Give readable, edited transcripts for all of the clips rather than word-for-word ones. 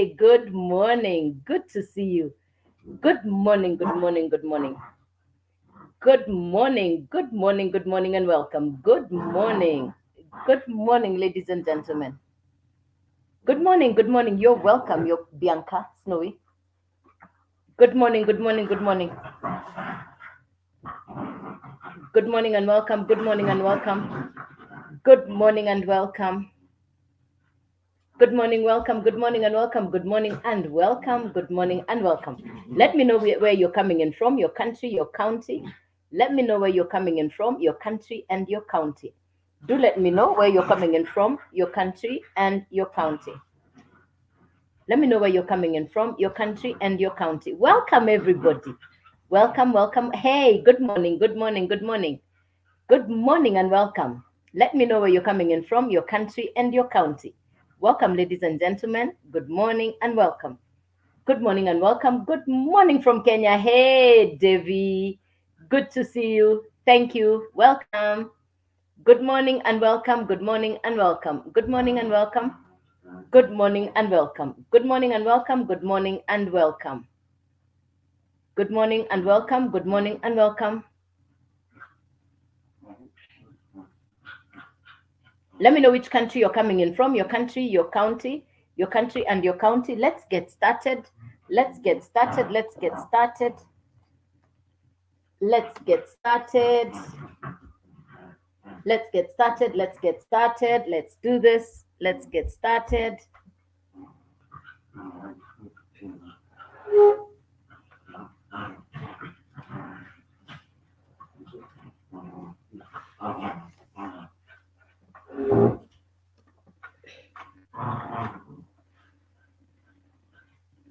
Hey, good morning. Good to see you. Good morning, good morning, good morning. Good morning, good morning, good morning, and welcome. Good morning. Good morning, ladies and gentlemen. Good morning, good morning. You're welcome. You're Bianca Snowy. Good morning, good morning, good morning. Good morning and welcome. Good morning and welcome. Good morning and welcome. Good morning, welcome. Good morning and welcome. Good morning and welcome. Good morning and welcome. Let me know where you're coming in from, your country, your county. Let me know where you're coming in from, your country and your county. Do let me know where you're coming in from, your country and your county. Let me know where you're coming in from, your country and your county. Welcome, everybody. Welcome, welcome. Hey, good morning, good morning, good morning. Good morning and welcome. Let me know where you're coming in from, your country and your county. Welcome, ladies and gentlemen. Good morning and welcome. Good morning and welcome. Good morning from Kenya. Hey, Devi. Good to see you. Thank you. Welcome. Good morning and welcome. Good morning and welcome. Good morning and welcome. Good morning and welcome. Good morning and welcome. Good morning and welcome. Good morning and welcome. Good morning and welcome. Let me know which country you're coming in from, your country, your county, your country and your county. Let's get started. Let's get started. Let's get started. Let's get started. Let's get started. Let's get started. Let's do this. Let's get started.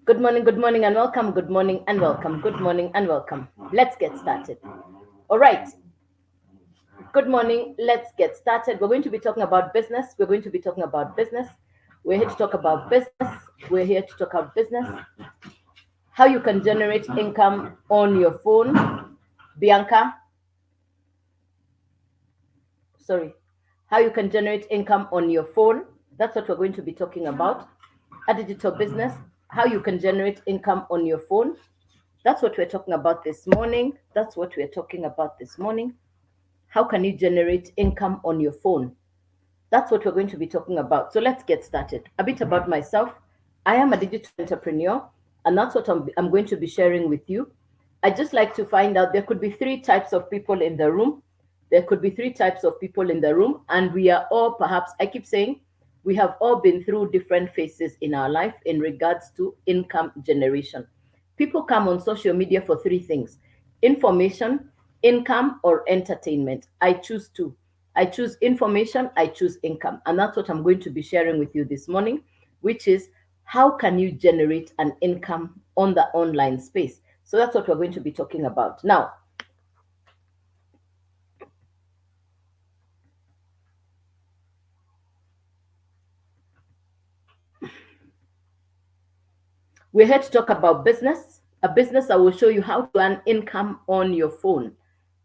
Good morning and welcome. Good morning and welcome. Good morning and welcome. Let's get started. All right. Good morning. Let's get started. We're going to be talking about business. We're going to be talking about business. We're here to talk about business. We're here to talk about business. How you can generate income on your phone. Bianca. Sorry. How you can generate income on your phone. That's what we're going to be talking about. A digital business. How you can generate income on your phone. That's what we're talking about this morning. That's what we're talking about this morning. How can you generate income on your phone? That's what we're going to be talking about. So let's get started. A bit about myself. I am a digital entrepreneur, and that's what I'm going to be sharing with you. I just like to find out there could be three types of people in the room. There could be three types of people in the room, and we are all perhaps, I keep saying, we have all been through different phases in our life in regards to income generation. People come on social media for three things: information, income, or entertainment. I choose two. I choose information, I choose income. And that's what I'm going to be sharing with you this morning, which is how can you generate an income on the online space? So that's what we're going to be talking about. Now, we're here to talk about business, a business that will show you how to earn income on your phone.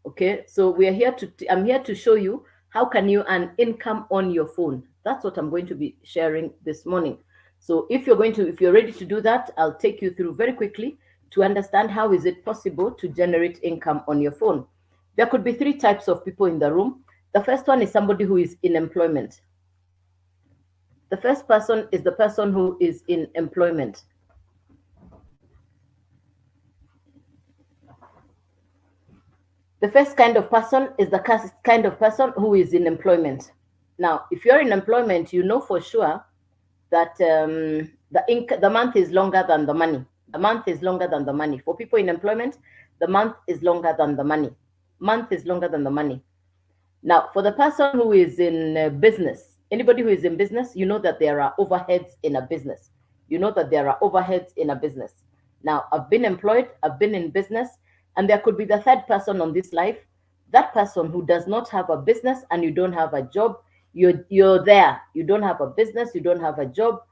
Okay, so I'm here to show you how can you earn income on your phone. That's what I'm going to be sharing this morning. So if you're ready to do that, I'll take you through very quickly to understand how is it possible to generate income on your phone. There could be three types of people in the room. The first one is somebody who is in employment. The first person is the person who is in employment. The first kind of person is the kind of person who is in employment. Now, if you're in employment, you know for sure that the month is longer than the money. The month is longer than the money. For people in employment, the month is longer than the money. Month is longer than the money. Now, for the person who is in business, anybody who is in business, you know that there are overheads in a business. You know that there are overheads in a business. Now, I've been employed, I've been in business, and there could be the third person on this life, that person who does not have a business and you don't have a job. You're there. You don't have a business, you don't have a job.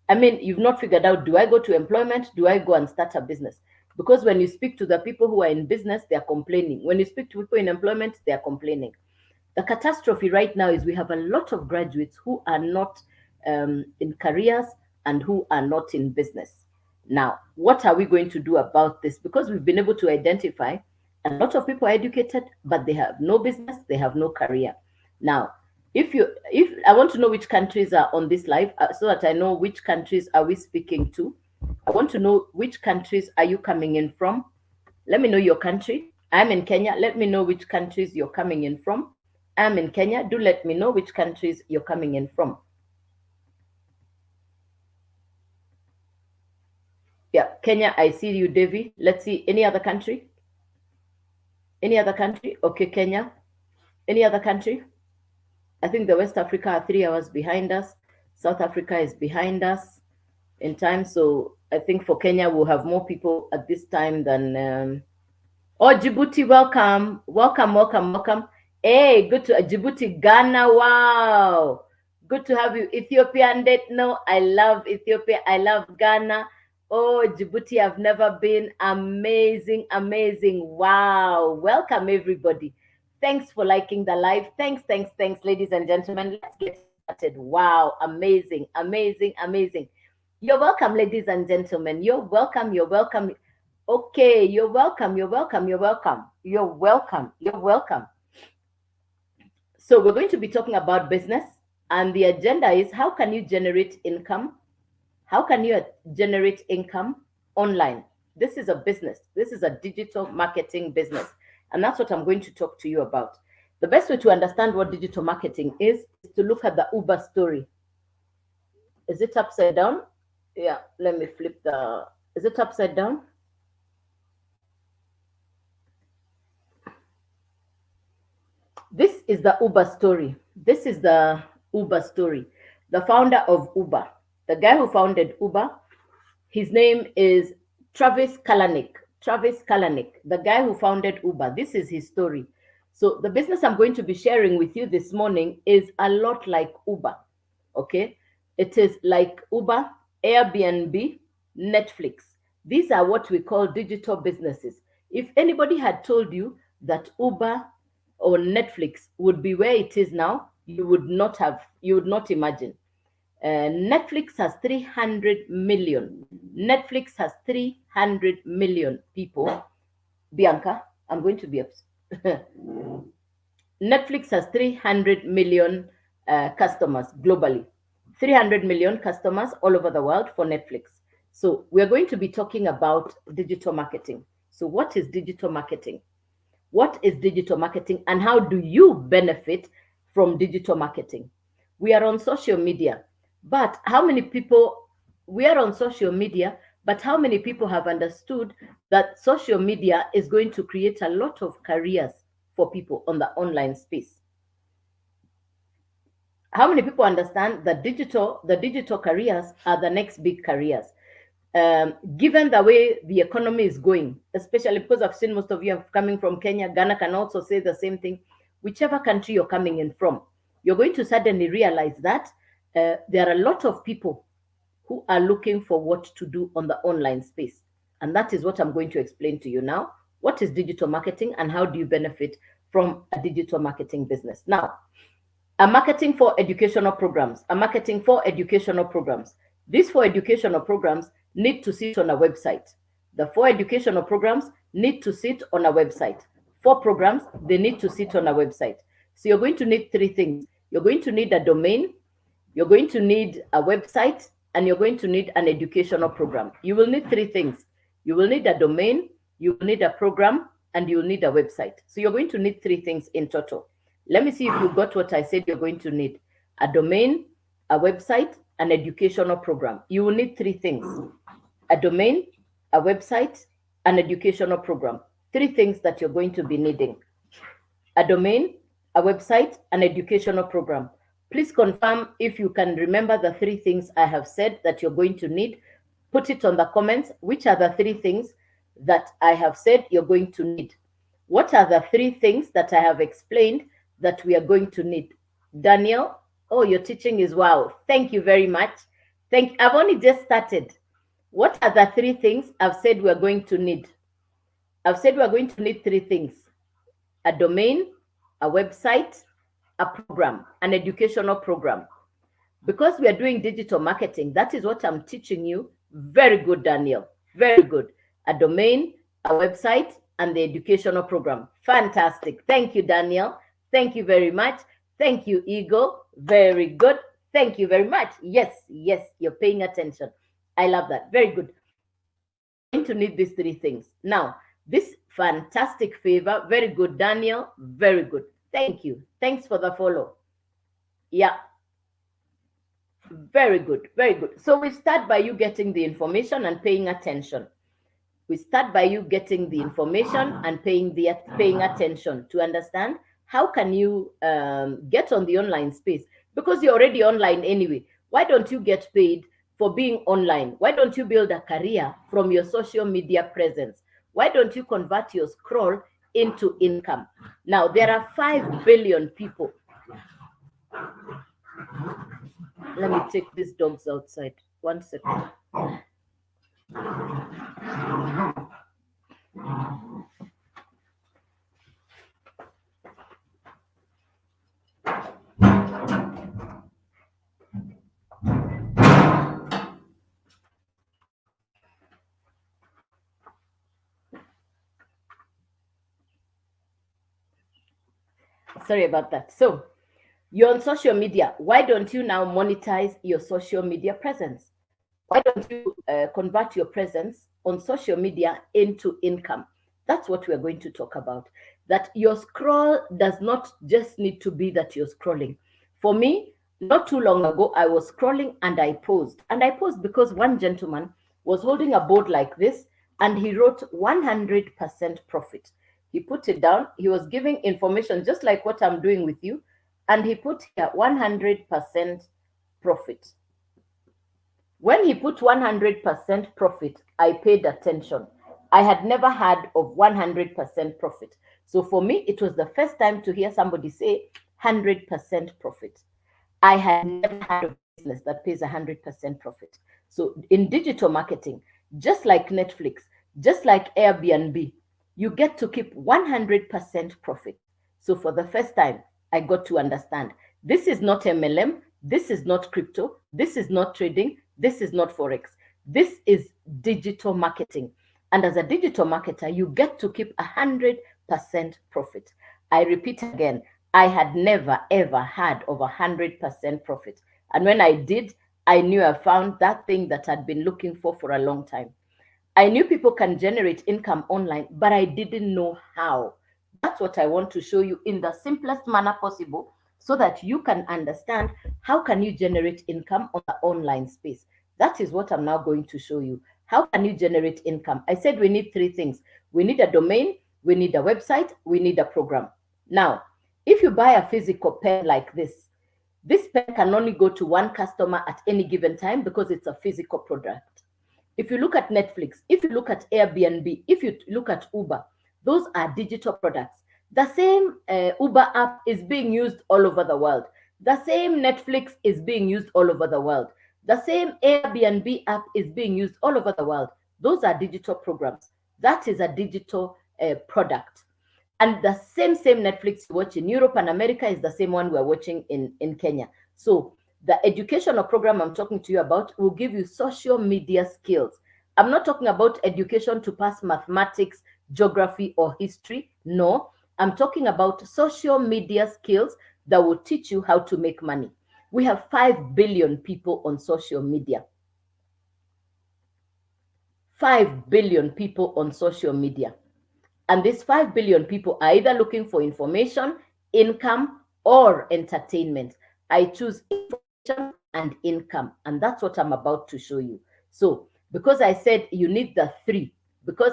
I mean, you've not figured out, do I go to employment? Do I go and start a business? Because when you speak to the people who are in business, they are complaining. When you speak to people in employment, they are complaining. The catastrophe right now is we have a lot of graduates who are not in careers, and who are not in business. Now, what are we going to do about this? Because we've been able to identify a lot of people are educated, but they have no business, they have no career. Now, if I want to know which countries are on this live, so that I know which countries are we speaking to. I want to know which countries are you coming in from. Let me know your country. I'm in Kenya. Let me know which countries you're coming in from. I'm in Kenya. Do let me know which countries you're coming in from. Yeah, Kenya, I see you, Devi. Let's see, any other country? Any other country? Okay, Kenya. Any other country? I think the West Africa are 3 hours behind us. South Africa is behind us in time. So I think for Kenya, we'll have more people at this time than... Oh, Djibouti, welcome. Welcome, welcome, welcome. Hey, good to Djibouti, Ghana. Wow. Good to have you. Ethiopian date. No, I love Ethiopia. I love Ghana. Oh, Djibouti, I've never been. Amazing, amazing. Wow. Welcome, everybody. Thanks for liking the live. Thanks, thanks, thanks, ladies and gentlemen. Let's get started. Wow. Amazing, amazing, amazing. You're welcome, ladies and gentlemen. You're welcome. You're welcome. Okay, you're welcome. You're welcome. You're welcome. You're welcome. You're welcome. So we're going to be talking about business, and the agenda is how can you generate income? How can you generate income online? This is a business. This is a digital marketing business, and that's what I'm going to talk to you about. The best way to understand what digital marketing is to look at the Uber story. Is it upside down? Yeah, let me flip the... Is it upside down? This is the Uber story. This is the Uber story. The founder of Uber, the guy who founded Uber, his name is Travis Kalanick. Travis Kalanick, the guy who founded Uber. This is his story. So the business I'm going to be sharing with you this morning is a lot like Uber. Okay? It is like Uber, Airbnb, Netflix. These are what we call digital businesses. If anybody had told you that Uber or Netflix would be where it is now, you would not imagine. Netflix has 300 million. Netflix has 300 million people. Bianca, I'm going to be upset. Netflix has 300 million customers globally. 300 million customers all over the world for Netflix. So we're going to be talking about digital marketing. So what is digital marketing? What is digital marketing and how do you benefit from digital marketing? We are on social media, but how many people... We are on social media, but how many people have understood that social media is going to create a lot of careers for people on the online space? How many people understand that the digital careers are the next big careers? Given the way the economy is going, especially because I've seen most of you are coming from Kenya, Ghana can also say the same thing. Whichever country you're coming in from, you're going to suddenly realize that there are a lot of people who are looking for what to do on the online space. And that is what I'm going to explain to you now. What is digital marketing and how do you benefit from a digital marketing business? Now, a marketing for educational programs. A marketing for educational programs. These 4 educational programs need to sit on a website. The 4 educational programs need to sit on a website. 4 programs, they need to sit on a website. So you're going to need 3 things. You're going to need a domain, you're going to need a website, and you're going to need an educational program. You will need 3 things. You will need a domain, you will need a program, and you will need a website. So you're going to need 3 things in total. Let me see if you got what I said you're going to need. A domain, a website, an educational program. You will need 3 things. A domain, a website, an educational program. 3 things that you're going to be needing. A domain, a website, an educational program. Please confirm if you can remember the 3 things I have said that you're going to need. Put it on the comments. Which are the 3 things that I have said you're going to need? What are the 3 things that I have explained that we are going to need? Daniel, oh, your teaching is wow. Thank you very much. I've only just started. What are the 3 things I've said we're going to need? I've said we're going to need 3 things. A domain, a website, a program, an educational program. because we are doing digital marketing, that is what I'm teaching you. Very good, Daniel. Very good. A domain, a website, and the educational program. Fantastic. Thank you, Daniel. Thank you very much. Thank you, Eagle. Very good. Thank you very much. Yes, yes, you're paying attention. I love that. Very good. Going to need these three things. Now, this fantastic favor. Very good, Daniel. Very good. Thank you. Thanks for the follow. Yeah. Very good. Very good. So we start by you getting the information and paying attention. We start by you getting the information and paying attention to understand how can you get on the online space, because you're already online anyway. Why don't you get paid for being online? Why don't you build a career from your social media presence? Why don't you convert your scroll into income? Now, there are 5 billion people. Let me take these dogs outside. 1 second. Sorry about that. So, you're on social media. Why don't you now monetize your social media presence? Why don't you convert your presence on social media into income? That's what we're going to talk about. That your scroll does not just need to be that you're scrolling. For me, not too long ago, I was scrolling and I paused. And I paused because one gentleman was holding a board like this and he wrote 100% profit. He put it down. He was giving information just like what I'm doing with you. And he put here 100% profit. When he put 100% profit, I paid attention. I had never heard of 100% profit. So for me, it was the first time to hear somebody say 100% profit. I had never heard of a business that pays 100% profit. So in digital marketing, just like Netflix, just like Airbnb, you get to keep 100% profit. So for the first time, I got to understand this is not MLM, this is not crypto, this is not trading, this is not Forex. This is digital marketing. And as a digital marketer, you get to keep 100% profit. I repeat again, I had never ever heard of 100% profit. And when I did, I knew I found that thing that I'd been looking for a long time. I knew people can generate income online, but I didn't know how. That's what I want to show you in the simplest manner possible so that you can understand how can you generate income on the online space. That is what I'm now going to show you. How can you generate income? I said we need three things. We need a domain, we need a website, we need a program. Now, if you buy a physical pen like this pen can only go to one customer at any given time because it's a physical product. If you look at Netflix, if you look at Airbnb, if you look at Uber, those are digital products. The same Uber app is being used all over the world. The same Netflix is being used all over the world. The same Airbnb app is being used all over the world. Those are digital programs. That is a digital product. And the same Netflix you watch in Europe and America is the same one we're watching in Kenya. So the educational program I'm talking to you about will give you social media skills. I'm not talking about education to pass mathematics, geography, or history. No, I'm talking about social media skills that will teach you how to make money. We have 5 billion people on social media. 5 billion people on social media. And these 5 billion people are either looking for information, income, or entertainment. I choose information and income. And that's what I'm about to show you. So, because I said you need the three, the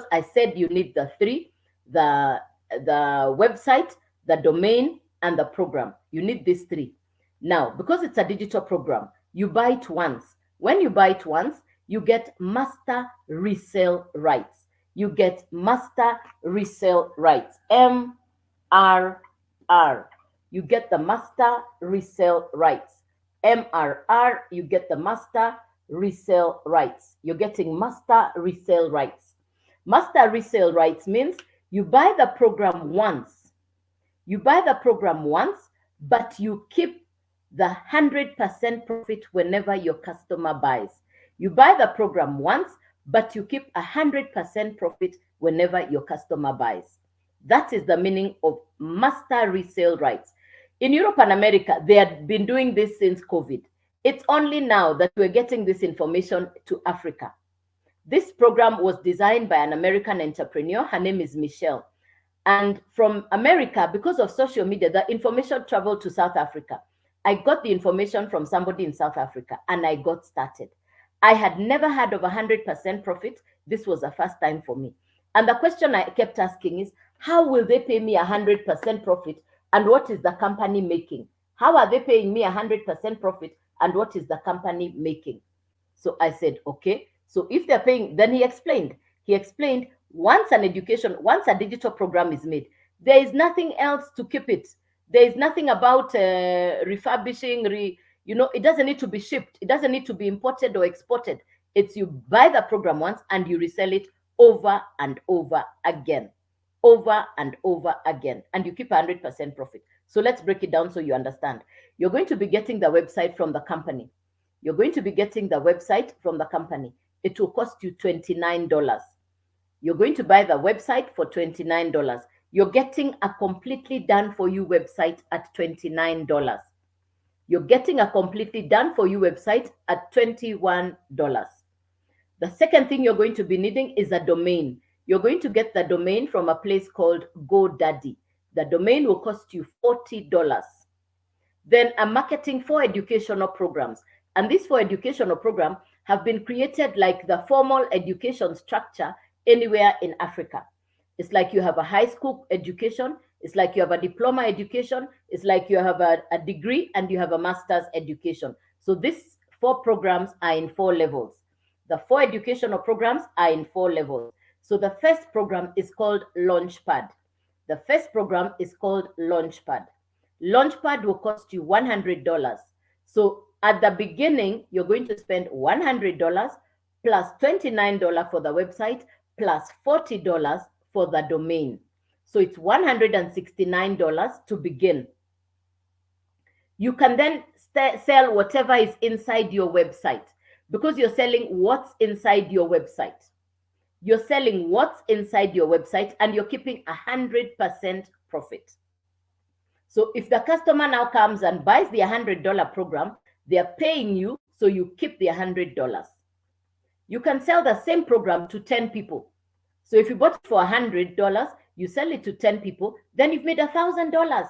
website, the domain, and the program. You need these three. Now, because it's a digital program, you buy it once. When you buy it once, you get master resale rights. You get master resale rights. MRR. You get the master resale rights. MRR, you get the master resale rights. You're getting master resale rights. Master resale rights means you buy the program once. You buy the program once, but you keep the 100% profit whenever your customer buys. You buy the program once, but you keep 100% profit whenever your customer buys. That is the meaning of master resale rights. In Europe and America, they had been doing this since COVID. It's only now that we're getting this information to Africa. This program was designed by an American entrepreneur. Her name is Michelle. And from America, because of social media, the information traveled to South Africa. I got the information from somebody in South Africa and I got started. I had never heard of 100% profit. This was the first time for me. And the question I kept asking is, how will they pay me 100% profit and what is the company making? How are they paying me 100% profit and what is the company making? So I said, okay. So if they're paying, then he explained. Once a digital program is made, there is nothing else to keep it. There is nothing about refurbishing, it doesn't need to be shipped. It doesn't need to be imported or exported. It's you buy the program once and you resell it over and over again, and you keep 100% profit. So let's break it down so you understand. You're going to be getting the website from the company. It will cost you $29. You're going to buy the website for $29. You're getting a completely done for you website at $29. You're getting a completely done for you website at $21. The second thing you're going to be needing is a domain. You're going to get the domain from a place called GoDaddy. The domain will cost you $40. Then a marketing for educational programs. And these for educational programs have been created like the formal education structure anywhere in Africa. It's like you have a high school education, it's like you have a diploma education, it's like you have a degree and you have a master's education. So these 4 programs are in 4 levels. The 4 educational programs are in 4 levels. So the first program is called Launchpad. Launchpad will cost you $100. So at the beginning, you're going to spend $100 plus $29 for the website plus $40 for the domain. So it's $169 to begin. You can then sell whatever is inside your website because you're selling what's inside your website. And you're keeping 100% profit. So if the customer now comes and buys the $100 program, they're paying you, so you keep the $100. You can sell the same program to 10 people. So if you bought it for $100, you sell it to 10 people, then you've made $1,000.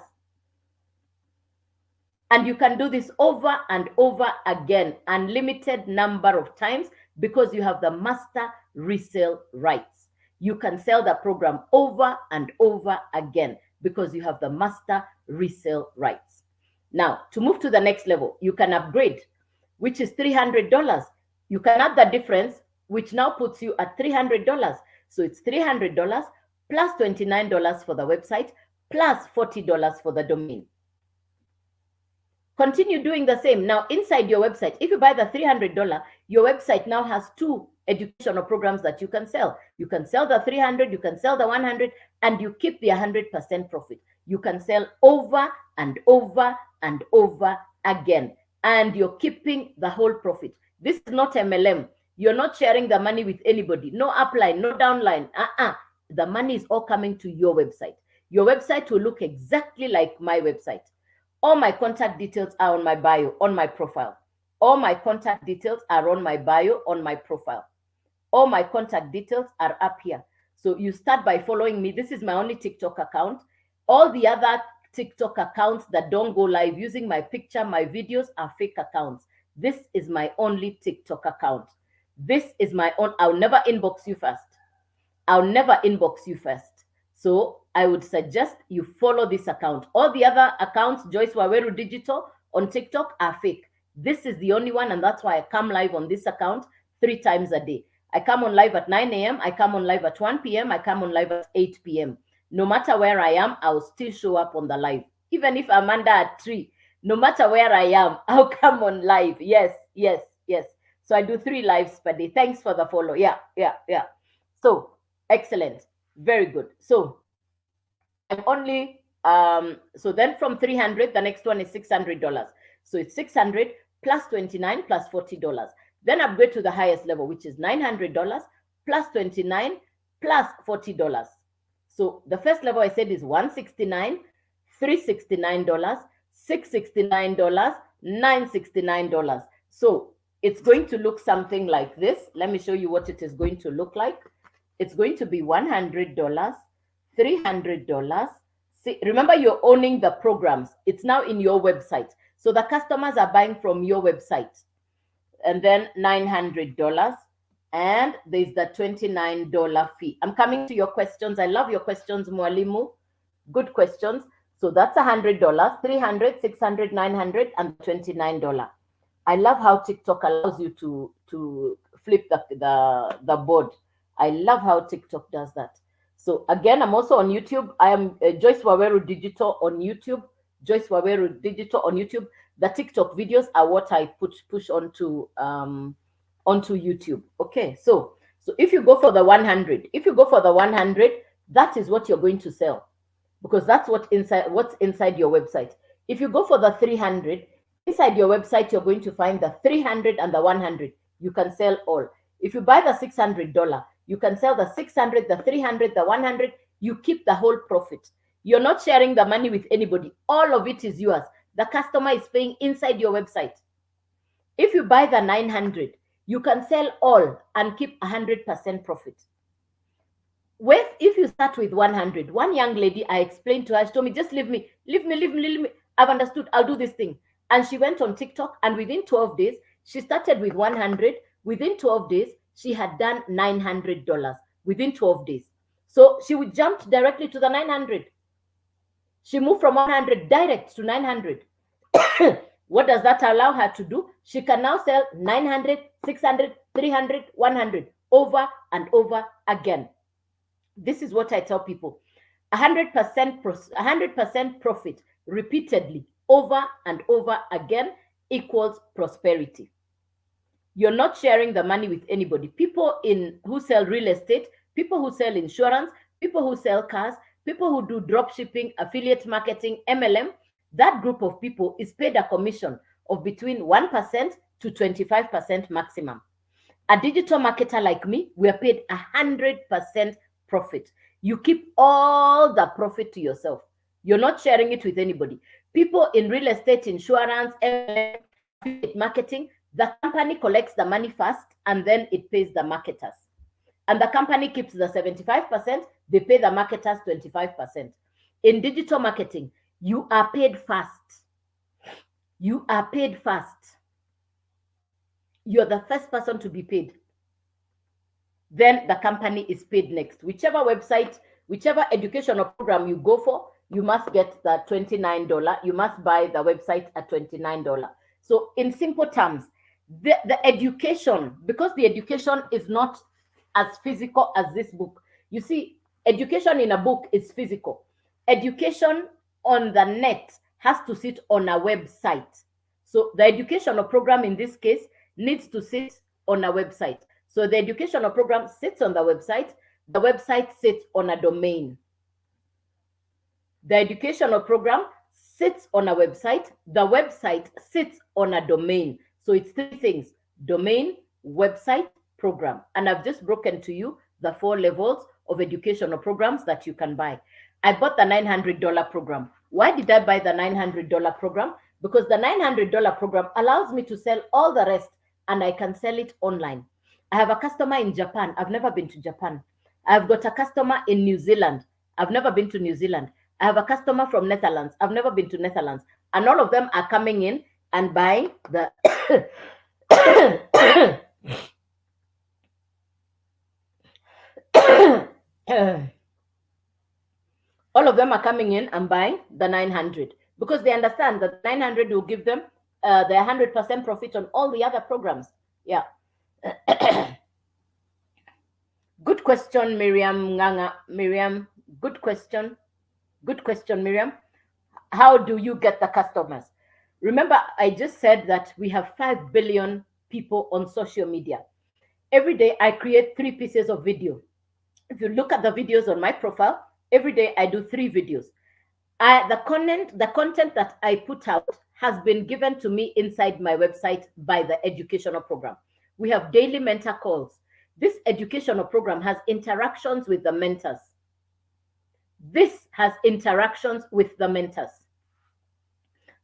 And you can do this over and over again, unlimited number of times, because you have the master resale rights. You can sell the program over and over again because you have the master resale rights. Now, to move to the next level, you can upgrade, which is $300. You can add the difference, which now puts you at $300. So it's $300 plus $29 for the website plus $40 for the domain. Continue doing the same. Now, inside your website, if you buy the $300, your website now has 2 educational programs that you can sell. You can sell the 300, you can sell the 100, and you keep the 100% profit. You can sell over and over and over again, and you're keeping the whole profit. This is not MLM. You're not sharing the money with anybody. No upline, no downline. The money is all coming to your website. Your website will look exactly like my website. All my contact details are on my bio, on my profile. All my contact details are on my bio, on my profile. All my contact details are up here. So you start by following me. This is my only TikTok account. All the other TikTok accounts that don't go live using my picture, my videos are fake accounts. This is my only TikTok account. This is my own. I'll never inbox you first. So I would suggest you follow this account. All the other accounts, Joyce Waweru Digital on TikTok, are fake. This is the only one, and that's why I come live on this account 3 times a day. I come on live at 9 a.m., I come on live at 1 p.m., I come on live at 8 p.m. No matter where I am, I'll still show up on the live. Even if I'm under a tree, no matter where I am, I'll come on live. Yes. So I do 3 lives per day. Thanks for the follow. Yeah. So, excellent. Very good. So, I'm only, so then from 300, the next one is $600. So it's 600 plus 29 plus $40. Then upgrade to the highest level, which is $900 plus 29 plus $40. So the first level I said is 169, $369, $669, $969. So it's going to look something like this. Let me show you what it is going to look like. It's going to be $100, $300. See, remember, you're owning the programs. It's now in your website. So the customers are buying from your website. And then $900. And there's the $29 fee. I'm coming to your questions. I love your questions, Mwalimu. Good questions. So that's $100, $300, $600, $900, and $29. I love how TikTok allows you to flip the board. I love how TikTok does that. So again, I'm also on YouTube. I am Joyce Waweru Digital on YouTube. Joyce Waweru Digital on YouTube. The TikTok videos are what I push onto YouTube. Okay, so if you go for the 100, that is what you're going to sell, because that's what's inside your website. If you go for the 300, inside your website, you're going to find the 300 and the 100. You can sell all. If you buy the $600, you can sell the 600, the 300, the 100. You keep the whole profit. You're not sharing the money with anybody. All of it is yours. The customer is paying inside your website. If you buy the 900, you can sell all and keep 100% profit. If you start with 100, one young lady, I explained to her, she told me, just leave me. I've understood. I'll do this thing. And she went on TikTok, and within 12 days, she started with 100. Within 12 days, she had done $900 within 12 days. So she would jump directly to the 900. She moved from 100 direct to 900. What does that allow her to do? She can now sell 900, 600, 300, 100 over and over again. This is what I tell people. 100% profit repeatedly over and over again equals prosperity. You're not sharing the money with anybody. People who sell real estate, people who sell insurance, people who sell cars, people who do drop shipping, affiliate marketing, MLM, that group of people is paid a commission of between 1% to 25% maximum. A digital marketer like me, we are paid 100% profit. You keep all the profit to yourself. You're not sharing it with anybody. People in real estate, insurance, affiliate marketing, the company collects the money first and then it pays the marketers. And the company keeps the 75%, they pay the marketers 25%. In digital marketing, you are paid fast. You are paid fast. You're the first person to be paid. Then the company is paid next. Whichever website, whichever educational program you go for, you must get the $29. You must buy the website at $29. So in simple terms, the education, because the education is not as physical as this book. You see, education in a book is physical. Education on the net has to sit on a website. So the educational program in this case needs to sit on a website. So the educational program sits on the website sits on a domain. The educational program sits on a website, the website sits on a domain. So it's three things: domain, website, program. And I've just broken to you the 4 levels of educational programs that you can buy. I bought the $900 program. Why did I buy the $900 program? Because the $900 program allows me to sell all the rest, and I can sell it online. I have a customer in Japan. I've never been to Japan. I've got a customer in New Zealand. I've never been to New Zealand. I have a customer from Netherlands. I've never been to Netherlands. And all of them are coming in and buying the all of them are coming in and buying the 900 because they understand that 900 will give them the 100% profit on all the other programs. Yeah. Good question, Miriam Nganga. Miriam, good question. Good question, Miriam. How do you get the customers? Remember, I just said that we have 5 billion people on social media. Every day, I create 3 pieces of video. If you look at the videos on my profile, every day I do 3 videos. The content that I put out has been given to me inside my website by the educational program. We have daily mentor calls. This educational program has interactions with the mentors. This has interactions with the mentors.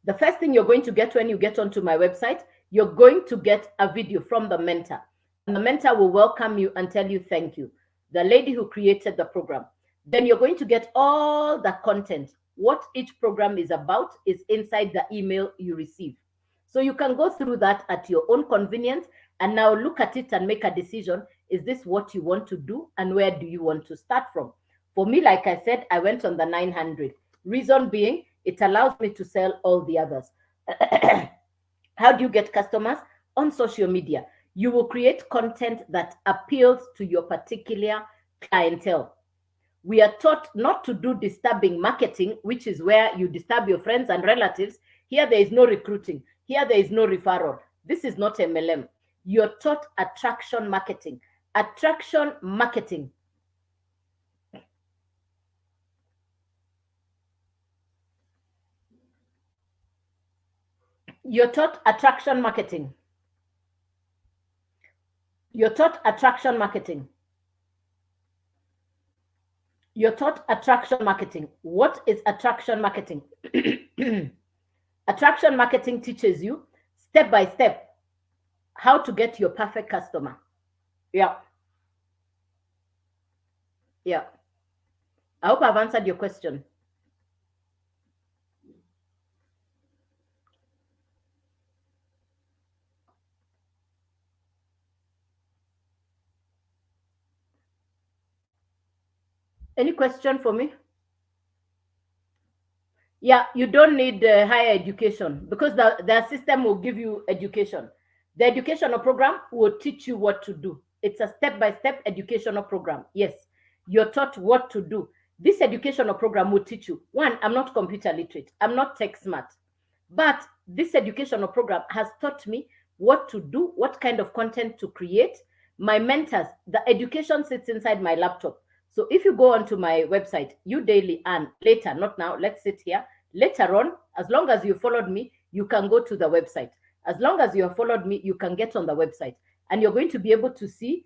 The first thing you're going to get when you get onto my website, you're going to get a video from the mentor. And the mentor will welcome you and tell you thank you. The lady who created the program. Then you're going to get all the content. What each program is about is inside the email you receive. So you can go through that at your own convenience and now look at it and make a decision. Is this what you want to do and where do you want to start from? For me, like I said, I went on the 900. Reason being, it allows me to sell all the others. How do you get customers? On social media. You will create content that appeals to your particular clientele. We are taught not to do disturbing marketing, which is where you disturb your friends and relatives. Here, there is no recruiting. Here, there is no referral. This is not MLM. You're taught attraction marketing. Attraction marketing. You're taught attraction marketing. You're taught attraction marketing. You're taught attraction marketing. What is attraction marketing? Attraction marketing teaches you step by step how to get your perfect customer. Yeah. Yeah. I hope I've answered your question. Any question for me? Yeah, you don't need higher education because the system will give you education. The educational program will teach you what to do. It's a step-by-step educational program. Yes, you're taught what to do. This educational program will teach you. One, I'm not computer literate. I'm not tech smart. But this educational program has taught me what to do, what kind of content to create. My mentors, the education sits inside my laptop. So if you go onto my website, you daily and later, not now, let's sit here. Later on, as long as you followed me, you can go to the website. As long as you have followed me, you can get on the website and you're going to be able to see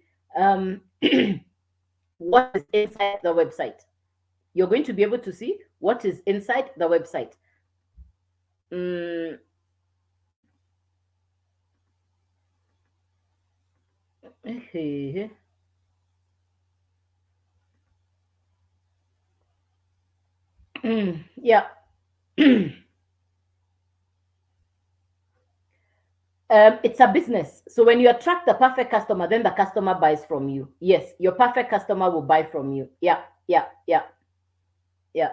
what is inside the website. You're going to be able to see what is inside the website. Yeah. It's a business. So when you attract the perfect customer, then the customer buys from you. Yes, your perfect customer will buy from you. Yeah, yeah, yeah, yeah.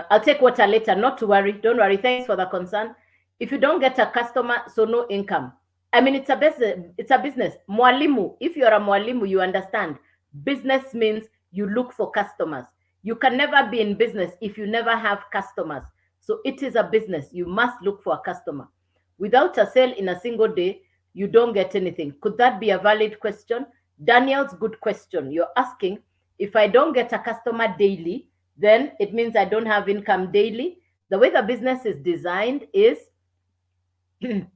I'll take water later. Not to worry. Don't worry. Thanks for the concern. If you don't get a customer, so no income. I mean, it's a business. It's a business. Mwalimu. If you're a mwalimu, you understand. Business means you look for customers. You can never be in business if you never have customers. So it is a business. You must look for a customer. Without a sale in a single day, you don't get anything. Could that be a valid question? Daniel's good question. You're asking, if I don't get a customer daily, then it means I don't have income daily. The way the business is designed is the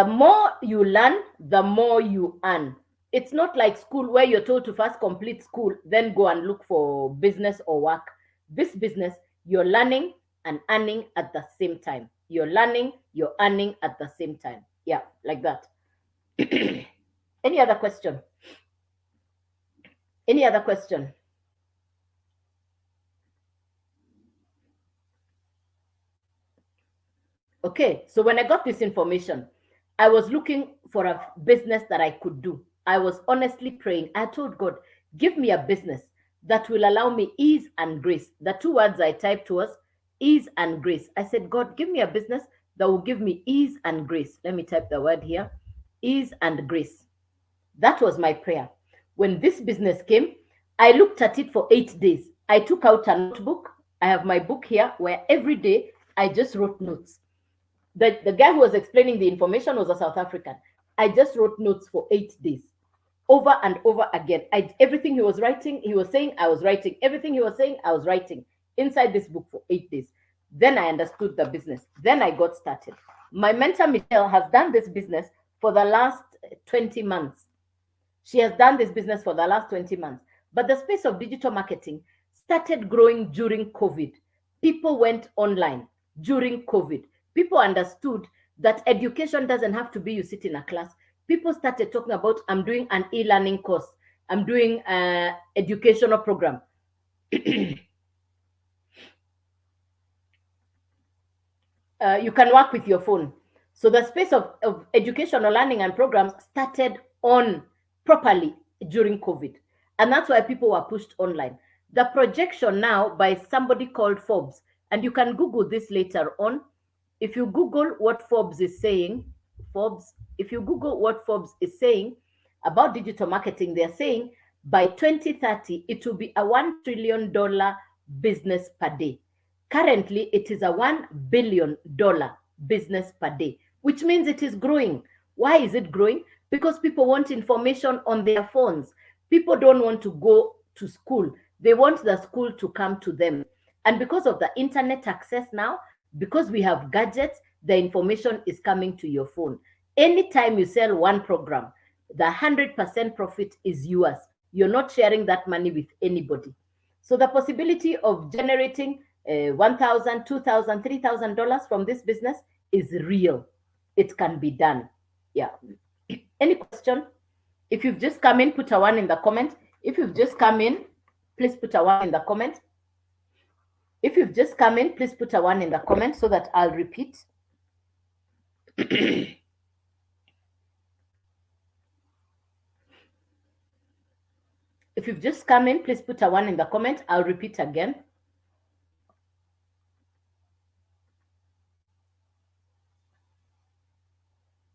more you learn, the more you earn. It's not like school where you're told to first complete school, then go and look for business or work. This business, you're learning and earning at the same time. You're learning, you're earning at the same time. Yeah, like that. Any other question? Any other question? Okay, so when I got this information, I was looking for a business that I could do. I was honestly praying. I told God, give me a business that will allow me ease and grace. The two words I typed was ease and grace. I said, God, give me a business that will give me ease and grace. Let me type the word here, ease and grace. That was my prayer. When this business came, I looked at it for 8 days. I took out a notebook. I have my book here where every day I just wrote notes. The guy who was explaining the information was a South African. I just wrote notes for 8 days, over and over again. Everything he was writing, he was saying, I was writing. Everything he was saying, I was writing. inside this book for 8 days. Then I understood the business. Then I got started. My mentor, Michelle, has done this business for the last 20 months. She has done this business for the last 20 months. But the space of digital marketing started growing during COVID. People went online during COVID. People understood that education doesn't have to be you sit in a class. People started talking about, I'm doing an e-learning course. I'm doing an educational program. You can work with your phone. So the space of educational learning and programs started on properly during COVID. And that's why people were pushed online. The projection now by somebody called Forbes, and you can Google this later on. If you Google what Forbes is saying, if you Google what Forbes is saying about digital marketing, they're saying by 2030, it will be a $1 trillion business per day. Currently, it is a $1 billion business per day, which means it is growing. Why is it growing? Because people want information on their phones. People don't want to go to school. They want the school to come to them. And because of the internet access now, because we have gadgets, the information is coming to your phone. Anytime you sell one program, the 100% profit is yours. You're not sharing that money with anybody. So the possibility of generating $1,000, $2,000, $3,000 from this business is real. It can be done. Yeah. Any question? If you've just come in, put a 1 in the comment. If you've just come in, please put a 1 in the comment. If you've just come in, please put a 1 in the comment so that I'll repeat. If you've just come in, please put a 1 in the comment. I'll repeat again.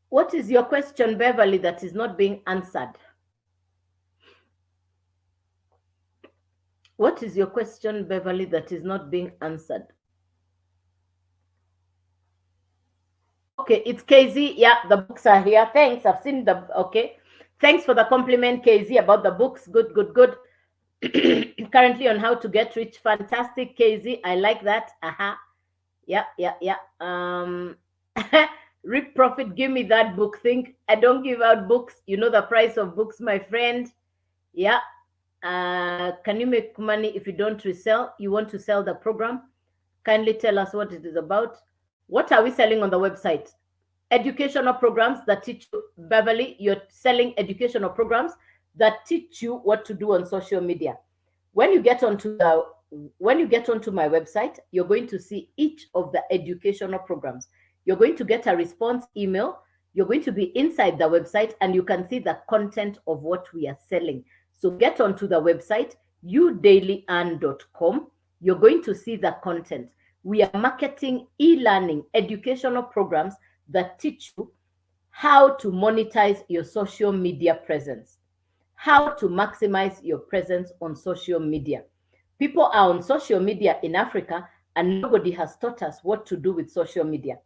What is your question, Beverly, that is not being answered? What is your question, Beverly, that is not being answered? Okay, it's KZ. Yeah, the books are here. Thanks. I've seen the, okay. Thanks for the compliment, KZ, about the books. Good, good, good. Currently on how to get rich. Fantastic, KZ. I like that. Yeah. Rick Profit, give me that book. Think I don't give out books. You know the price of books, my friend. Yeah. Can you make money if you don't resell? You want to sell the program? Kindly tell us what it is about. What are we selling on the website? Educational programs that teach you, Beverly, you're selling educational programs that teach you what to do on social media. When you get onto my website, you're going to see each of the educational programs. You're going to get a response email. You're going to be inside the website and you can see the content of what we are selling. So get onto the website, youdailyearn.com. You're going to see the content. We are marketing e-learning educational programs that teach you how to monetize your social media presence, how to maximize your presence on social media. People are on social media in Africa and nobody has taught us what to do with social media.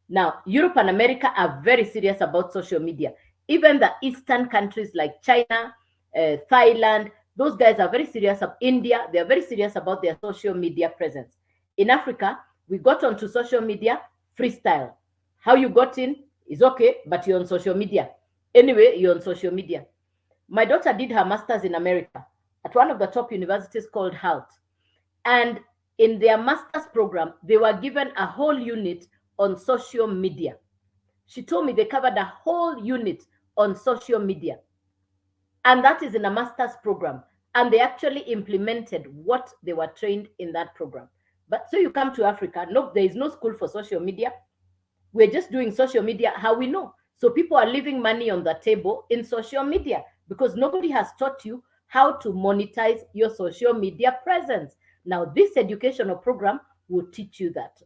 Now, Europe and America are very serious about social media. Even the Eastern countries like China, Thailand, those guys are very serious. India, they are very serious about their social media presence. In Africa, we got onto social media freestyle. How you got in is okay, but you're on social media. Anyway, you're on social media. My daughter did her master's in America at one of the top universities called HALT. And in their master's program, they were given a whole unit on social media. She told me they covered a whole unit on social media. And that is in a master's program. And they actually implemented what they were trained in that program. But so you come to Africa, no, there is no school for social media. We're just doing social media how we know. So people are leaving money on the table in social media because nobody has taught you how to monetize your social media presence. Now, this educational program will teach you that.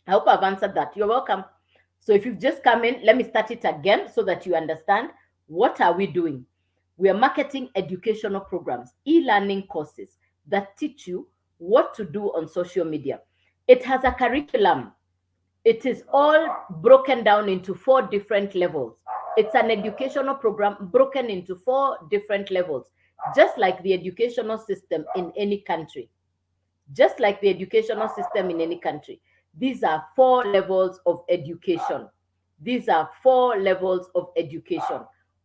I hope I've answered that. You're welcome. So if you've just come in, let me start it again so that you understand what are we doing. We are marketing educational programs, e-learning courses that teach you what to do on social media. It has a curriculum. It is all broken down into 4 different levels. It's an educational program broken into 4 different levels, just like the educational system in any country. just like the educational system in any country. These are 4 levels of education. These are 4 levels of education.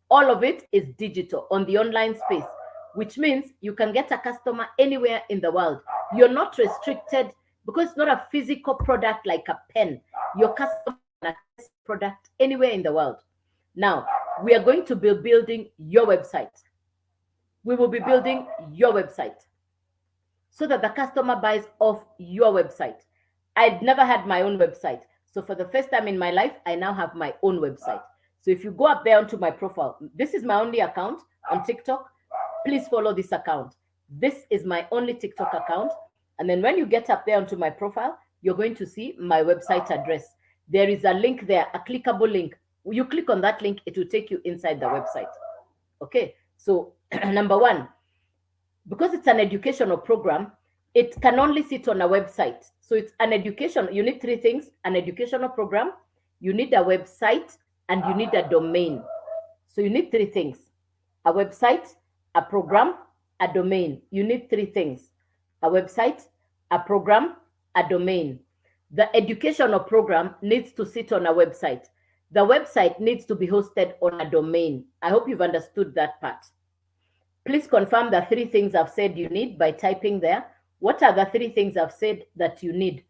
All of it is digital on the online space, which means you can get a customer anywhere in the world. You're not restricted because it's not a physical product like a pen. Your customer can access product anywhere in the world. Now, we are going to be building your website. We will be building your website so that the customer buys off your website. I'd never had my own website. So for the first time in my life, I now have my own website. So if you go up there onto my profile, this is my only account on TikTok. Please follow this account. This is my only TikTok account. And then when you get up there onto my profile, you're going to see my website address. There is a link there, a clickable link. You click on that link, it will take you inside the website. Okay, so number one, because it's an educational program, it can only sit on a website. So it's an education. You need 3 things: an educational program, you need a website, and you need a domain. So you need 3 things: a website, a program, a domain. You need 3 things: a website, a program, a domain. The educational program needs to sit on a website. The website needs to be hosted on a domain. I hope you've understood that part. Please confirm the 3 things I've said you need by typing there. What are the 3 things I've said that you need?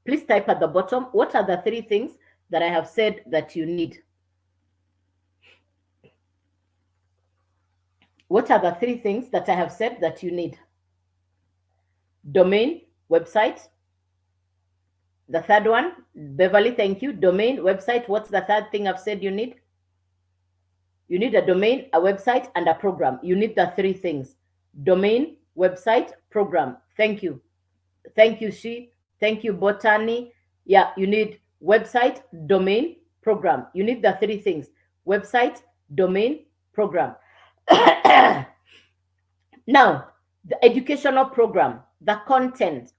Please type at the bottom, what are the 3 things that I have said that you need? What are the 3 things that I have said that you need? Domain, website. The third one, Beverly, thank you. Domain, website. What's the third thing I've said you need? You need a domain, a website, and a program. You need the 3 things: domain, website, program. Thank you. Thank you, She. Thank you, Botany. Yeah, you need website, domain, program. You need the 3 things: website, domain, program. Now, the educational program, the content.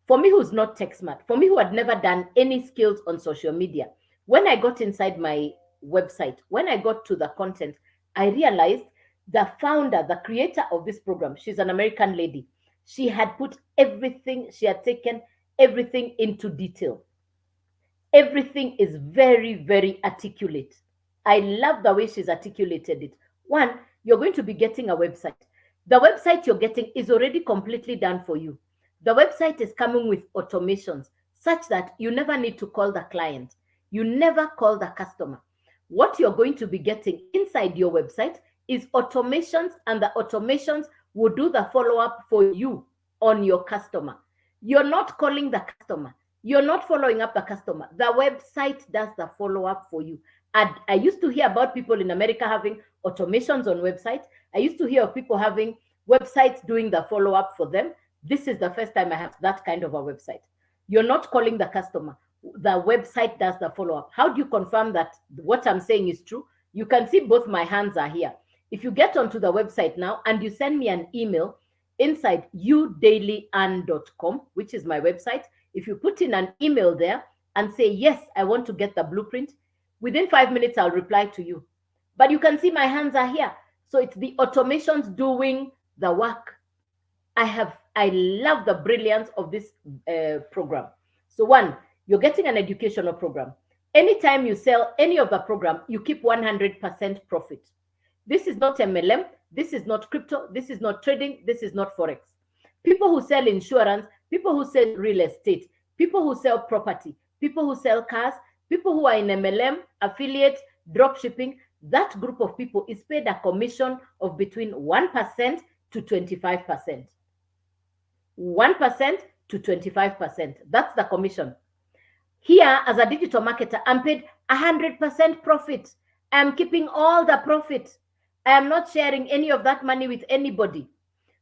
For me, who's not tech smart, for me, who had never done any skills on social media, when I got inside my website, when I got to the content, I realized the founder, the creator of this program, she's an American lady. She had put everything, she had taken everything into detail. Everything is very, very articulate. I love the way she's articulated it. One, you're going to be getting a website. The website you're getting is already completely done for you. The website is coming with automations such that you never need to call the client. You never call the customer. What you're going to be getting inside your website is automations, and the automations will do the follow-up for you on your customer. You're not calling the customer. You're not following up the customer. The website does the follow-up for you. I used to hear about people in America having automations on websites. I used to hear of people having websites doing the follow-up for them. This is the first time I have that kind of a website. You're not calling the customer. The website does the follow-up. How do you confirm that what I'm saying is true? You can see both my hands are here. If you get onto the website now and you send me an email inside udailyearn.com, which is my website, if you put in an email there and say, yes, I want to get the blueprint, within 5 minutes, I'll reply to you. But you can see my hands are here. So it's the automations doing the work. I love the brilliance of this program. So one, you're getting an educational program. Anytime you sell any of the program, you keep 100% profit. This is not MLM. This is not crypto. This is not trading. This is not Forex. People who sell insurance, people who sell real estate, people who sell property, people who sell cars, people who are in MLM, affiliate, drop shipping, that group of people is paid a commission of between 1% to 25%. 1% to 25%. That's the commission. Here, as a digital marketer, I'm paid 100% profit. I'm keeping all the profit. I am not sharing any of that money with anybody.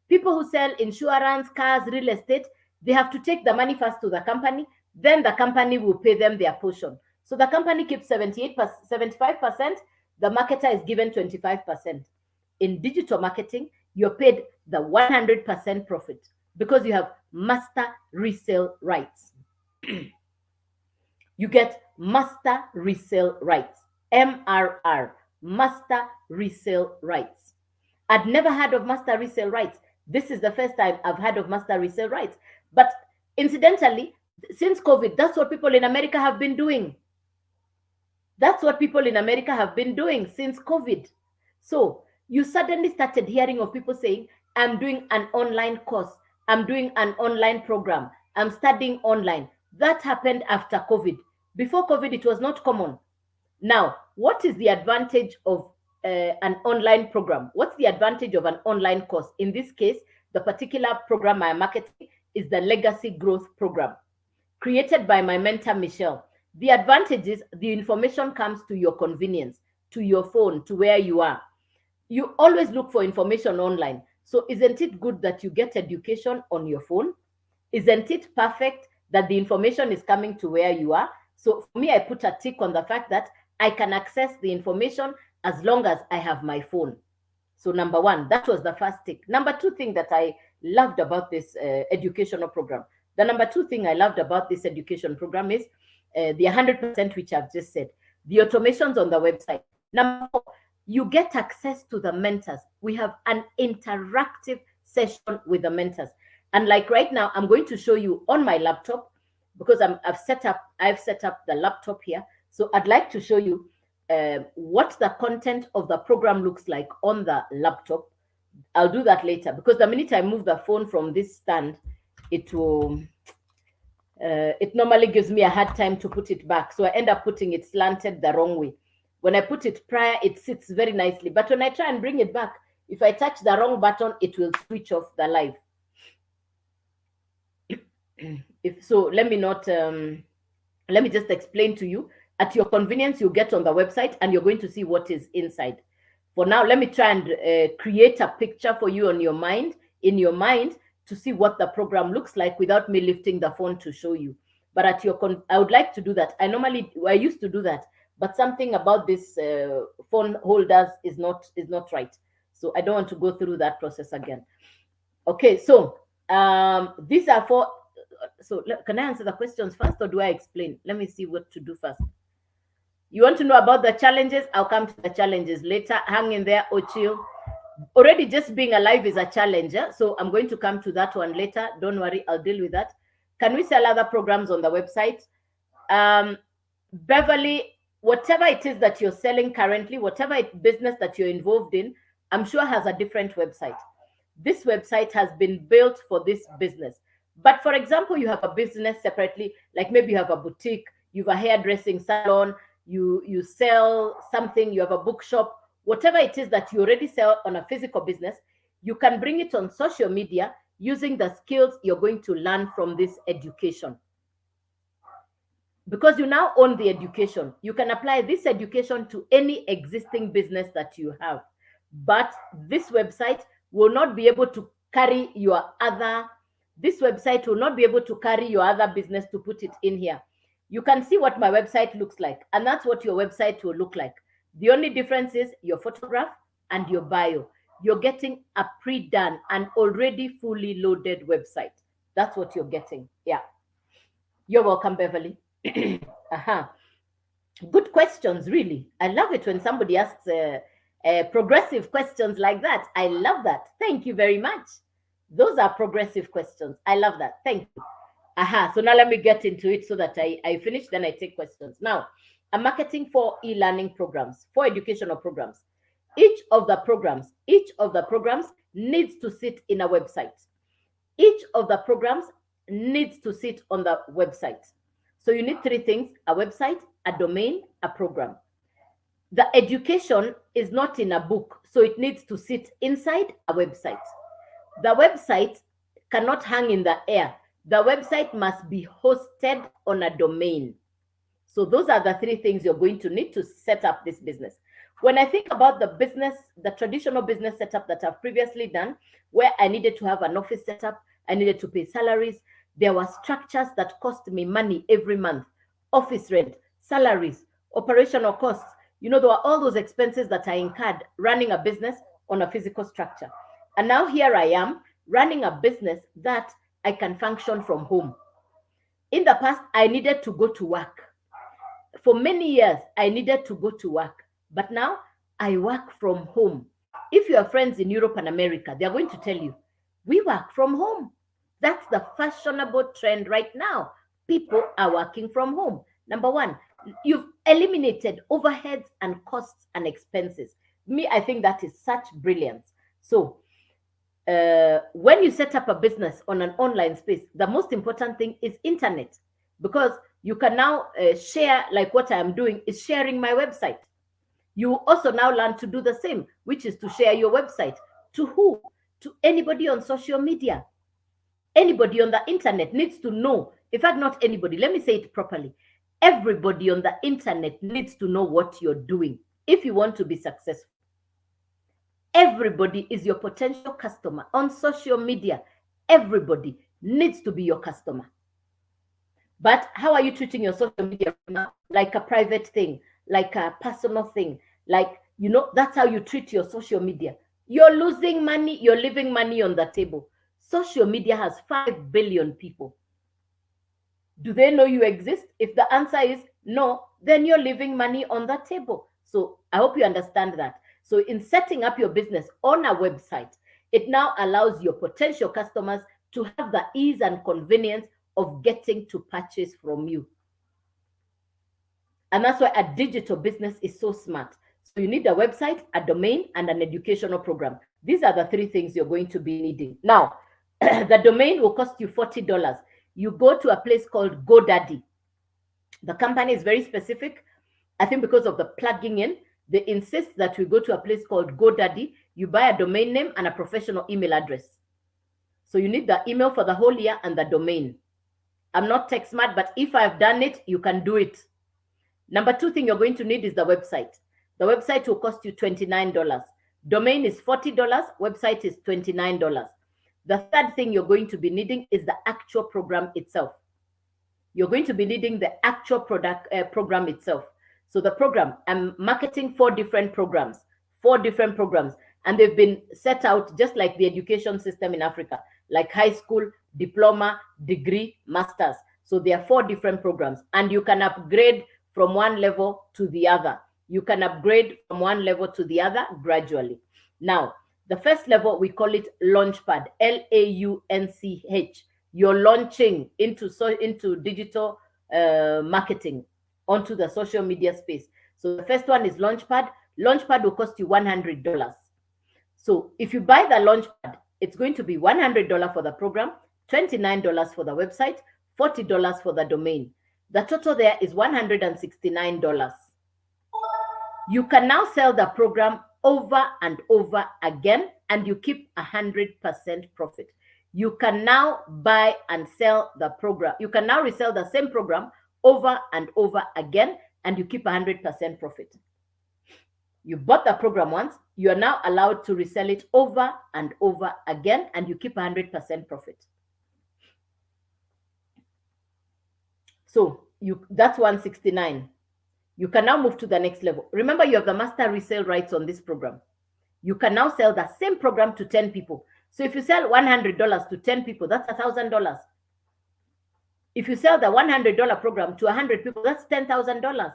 People who sell insurance, cars, real estate, they have to take the money first to the company, then the company will pay them their portion. So the company keeps 75%, the marketer is given 25%. In digital marketing, you're paid the 100% profit because you have master resale rights. You get master resale rights, MRR, master resale rights. I'd never heard of master resale rights. This is the first time I've heard of master resale rights. But incidentally, since COVID, that's what people in America have been doing. That's what people in America have been doing since COVID. So you suddenly started hearing of people saying, I'm doing an online course, I'm doing an online program, I'm studying online. That happened after COVID. Before COVID, it was not common. Now, what is the advantage of an online program? What's the advantage of an online course? In this case, the particular program I am marketing is the Legacy Growth Program, created by my mentor, Michelle. The advantage is the information comes to your convenience, to your phone, to where you are. You always look for information online. So isn't it good that you get education on your phone? Isn't it perfect that the information is coming to where you are? So for me, I put a tick on the fact that I can access the information as long as I have my phone. So number one, that was the first tick. Number two thing that I loved about this educational program. The number two thing I loved about this education program is the 100%, which I've just said, the automations on the website. Number four, you get access to the mentors. We have an interactive session with the mentors. And like right now, I'm going to show you on my laptop, because I've set up the laptop here. So I'd like to show you what the content of the program looks like on the laptop. I'll do that later, because the minute I move the phone from this stand, it normally gives me a hard time to put it back. So I end up putting it slanted the wrong way. When I put it prior, it sits very nicely. But when I try and bring it back, if I touch the wrong button, it will switch off the live. Let me just explain to you. At your convenience, you get on the website and you're going to see what is inside. For now, let me try and create a picture for you in your mind, to see what the program looks like without me lifting the phone to show you. But I would like to do that. I used to do that, but something about this phone holders is not right. So I don't want to go through that process again. Okay, so these are for. So can I answer the questions first, or do I explain? Let me see what to do first. You want to know about the challenges? I'll come to the challenges later. Hang in there or chill. Already just being alive is a challenge. So I'm going to come to that one later. Don't worry, I'll deal with that. Can we sell other programs on the website? Beverly, whatever it is that you're selling currently, whatever business that you're involved in, I'm sure has a different website. This website has been built for this business. But for example, you have a business separately, like maybe you have a boutique, you have a hairdressing salon, you sell something, you have a bookshop, whatever it is that you already sell on a physical business, you can bring it on social media using the skills you're going to learn from this education. Because you now own the education, you can apply this education to any existing business that you have. But this website will not be able to carry your other business to put it in here. You can see what my website looks like, and that's what your website will look like. The only difference is your photograph and your bio. You're getting a pre-done and already fully loaded website. That's what you're getting. Yeah. You're welcome, Beverly. Good questions, really. I love it when somebody asks progressive questions like that. I love that. Thank you very much. Those are progressive questions. I love that. Thank you. So now let me get into it so that I finish, then I take questions. Now, I'm marketing for e-learning programs, for educational programs. Each of the programs needs to sit in a website. Each of the programs needs to sit on the website. So you need three things: a website, a domain, a program. The education is not in a book, so it needs to sit inside a website. The website cannot hang in the air. The website must be hosted on a domain. So those are the three things you're going to need to set up this business. When I think about the traditional business setup that I've previously done, where I needed to have an office setup, I needed to pay salaries, there were structures that cost me money every month: office rent, salaries, operational costs. There were all those expenses that I incurred running a business on a physical structure. And now here I am running a business that I can function from home. In the past, I needed to go to work. For many years, I needed to go to work. But now I work from home. If you have friends in Europe and America, they're going to tell you, we work from home. That's the fashionable trend right now. People are working from home. Number one, you've eliminated overheads and costs and expenses. Me, I think that is such brilliance. So, when you set up a business on an online space, the most important thing is internet, because you can now share, like what I am doing is sharing my website. You also now learn to do the same, which is to share your website. To who? To anybody on social media. Anybody on the internet needs to know. In fact, not anybody. Let me say it properly. Everybody on the internet needs to know what you're doing if you want to be successful. Everybody is your potential customer on social media. Everybody needs to be your customer. But how are you treating your social media now? Like a private thing, like a personal thing, like, that's how you treat your social media. You're losing money, you're leaving money on the table. Social media has 5 billion people. Do they know you exist? If the answer is no, then you're leaving money on the table. So I hope you understand that. So in setting up your business on a website, it now allows your potential customers to have the ease and convenience of getting to purchase from you. And that's why a digital business is so smart. So you need a website, a domain, and an educational program. These are the 3 things you're going to be needing. Now, the domain will cost you $40. You go to a place called GoDaddy. The company is very specific. I think because of the plugging in, they insist that we go to a place called GoDaddy. You buy a domain name and a professional email address. So you need the email for the whole year and the domain. I'm not tech smart, but if I've done it, you can do it. Number 2 thing you're going to need is the website. The website will cost you $29. Domain is $40. Website is $29. The third thing you're going to be needing is the actual program itself. You're going to be needing the actual program itself. So the program, I'm marketing 4 different programs, and they've been set out just like the education system in Africa, like high school, diploma, degree, masters. So there are 4 different programs, and you can upgrade from one level to the other. You can upgrade from one level to the other gradually. Now, the first level, we call it Launchpad, Launch. You're launching into digital marketing onto the social media space. So the first one is Launchpad. Launchpad will cost you $100. So if you buy the Launchpad, it's going to be $100 for the program, $29 for the website, $40 for the domain. The total there is $169. You can now sell the program over and over again, and you keep 100% profit. You can now buy and sell the program. You can now resell the same program over and over again, and you keep 100% profit. You bought the program once, you are now allowed to resell it over and over again, and you keep 100% profit. So that's 169. You can now move to the next level. Remember, you have the master resale rights on this program. You can now sell the same program to 10 people. So if you sell $100 to 10 people, that's $1,000. If you sell the $100 program to 100 people, that's $10,000.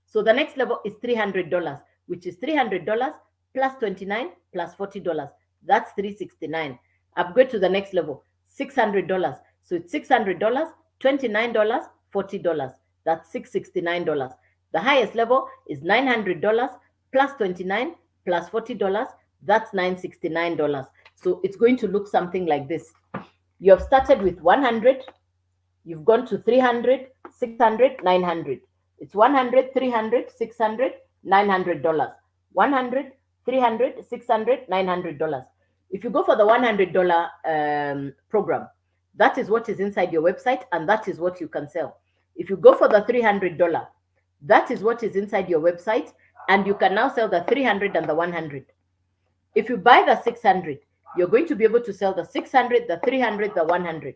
So the next level is $300, which is $300 plus 29 plus $40. That's $369. Upgrade to the next level, $600. So it's $600, $29, $40. That's $669. The highest level is $900 plus 29 plus $40. That's $969. So it's going to look something like this. You have started with 100. You've gone to 300, 600, 900. It's 100, 300, 600, $900. 100, 300, 600, $900. If you go for the $100 program, that is what is inside your website, and that is what you can sell. If you go for the $300, that is what is inside your website, and you can now sell the 300 and the 100. If you buy the 600, you're going to be able to sell the 600, the 300, the 100.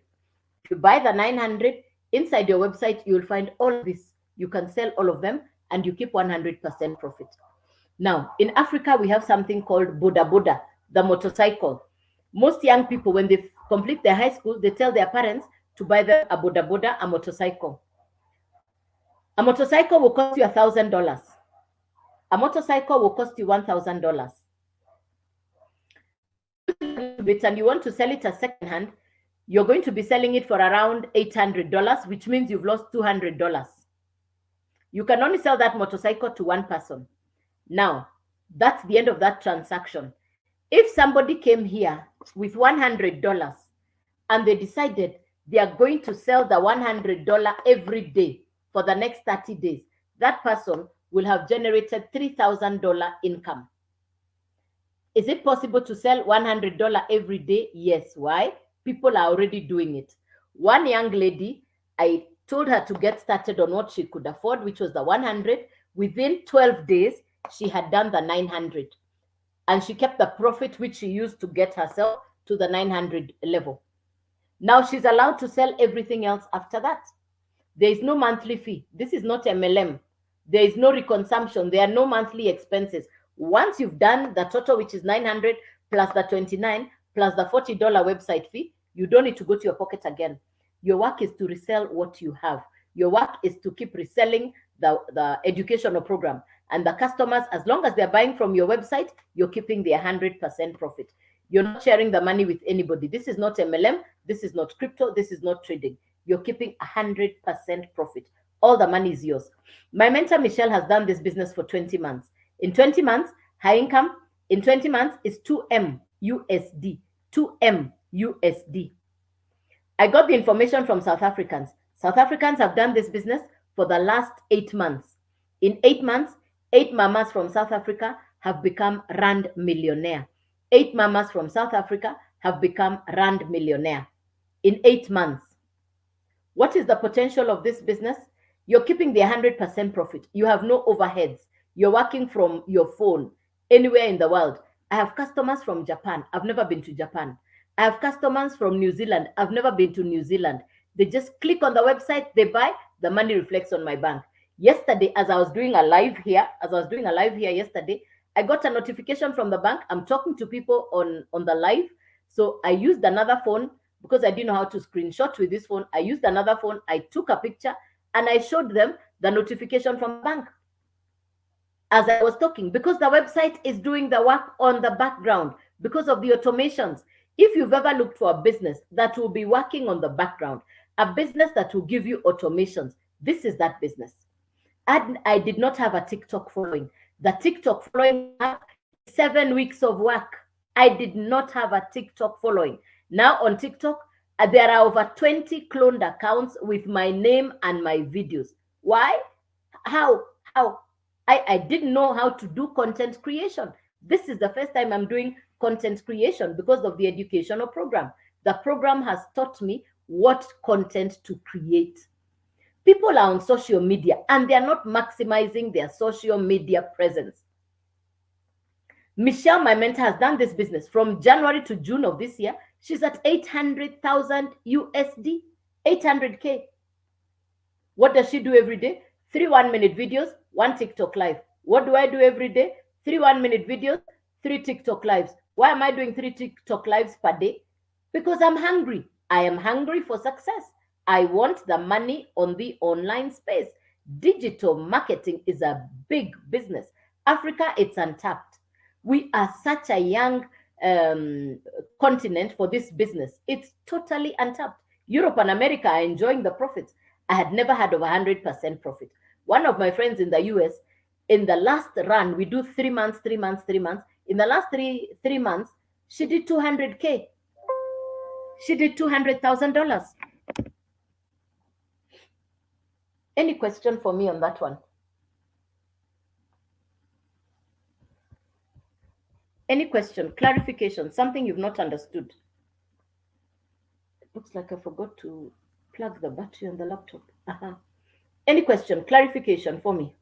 If you buy the 900, inside your website, you will find all this. You can sell all of them, and you keep 100% profit. Now, in Africa, we have something called Boda Boda, the motorcycle. Most young people, when they complete their high school, they tell their parents to buy them a Boda Boda, a motorcycle. A motorcycle will cost you $1,000. A motorcycle will cost you $1,000. of it and you want to sell it as secondhand, you're going to be selling it for around $800, which means you've lost $200. You can only sell that motorcycle to one person. Now, that's the end of that transaction. If somebody came here with $100 and they decided they are going to sell the $100 every day for the next 30 days, that person will have generated $3,000 income. Is it possible to sell $100 every day? Yes. Why? People are already doing it. One young lady, I told her to get started on what she could afford, which was the 100. Within 12 days, she had done the 900. And she kept the profit which she used to get herself to the 900 level. Now she's allowed to sell everything else after that. There is no monthly fee. This is not MLM. There is no reconsumption. There are no monthly expenses. Once you've done the total, which is 900 plus the 29 plus the $40 website fee, you don't need to go to your pocket again. Your work is to resell what you have. Your work is to keep reselling the educational program. And the customers, as long as they're buying from your website, you're keeping their 100% profit. You're not sharing the money with anybody. This is not MLM. This is not crypto. This is not trading. You're keeping 100% profit. All the money is yours. My mentor, Michelle, has done this business for 20 months. In 20 months, her income in 20 months is 2M USD. 2M USD. I got the information from South Africans. South Africans have done this business for the last 8 months. In 8 months, 8 mamas from South Africa have become Rand millionaire. 8 mamas from South Africa have become Rand millionaire in 8 months. What is the potential of this business? You're keeping the 100% profit. You have no overheads. You're working from your phone anywhere in the world. I have customers from Japan. I've never been to Japan. I have customers from New Zealand. I've never been to New Zealand. They just click on the website, they buy, the money reflects on my bank. Yesterday, as I was doing a live here yesterday, I got a notification from the bank. I'm talking to people on the live. So I used another phone because I didn't know how to screenshot with this phone. I used another phone. I took a picture and I showed them the notification from the bank as I was talking, because the website is doing the work on the background because of the automations. If you've ever looked for a business that will be working on the background, a business that will give you automations, this is that business. And I did not have a TikTok following. The TikTok following, 7 weeks of work. I did not have a TikTok following. Now on TikTok, there are over 20 cloned accounts with my name and my videos. Why? How? I didn't know how to do content creation. This is the first time I'm doing content creation because of the educational program. The program has taught me what content to create. People are on social media and they are not maximizing their social media presence. Michelle, my mentor, has done this business from January to June of this year. She's at 800,000 USD, 800K. What does she do every day? 3 1-minute videos, 1 TikTok live. What do I do every day? 3 1-minute videos, 3 TikTok lives. Why am I doing 3 TikTok lives per day? Because I'm hungry. I am hungry for success. I want the money on the online space. Digital marketing is a big business. Africa, it's untapped. We are such a young continent for this business. It's totally untapped. Europe and America are enjoying the profits. I had never had over 100% profit. One of my friends in the US, in the last run, we do 3 months, 3 months, 3 months. In the last three months, she did 200K. She did $200,000. Any question for me on that one? Any question, clarification, something you've not understood? It looks like I forgot to plug the battery on the laptop. Any question, clarification for me?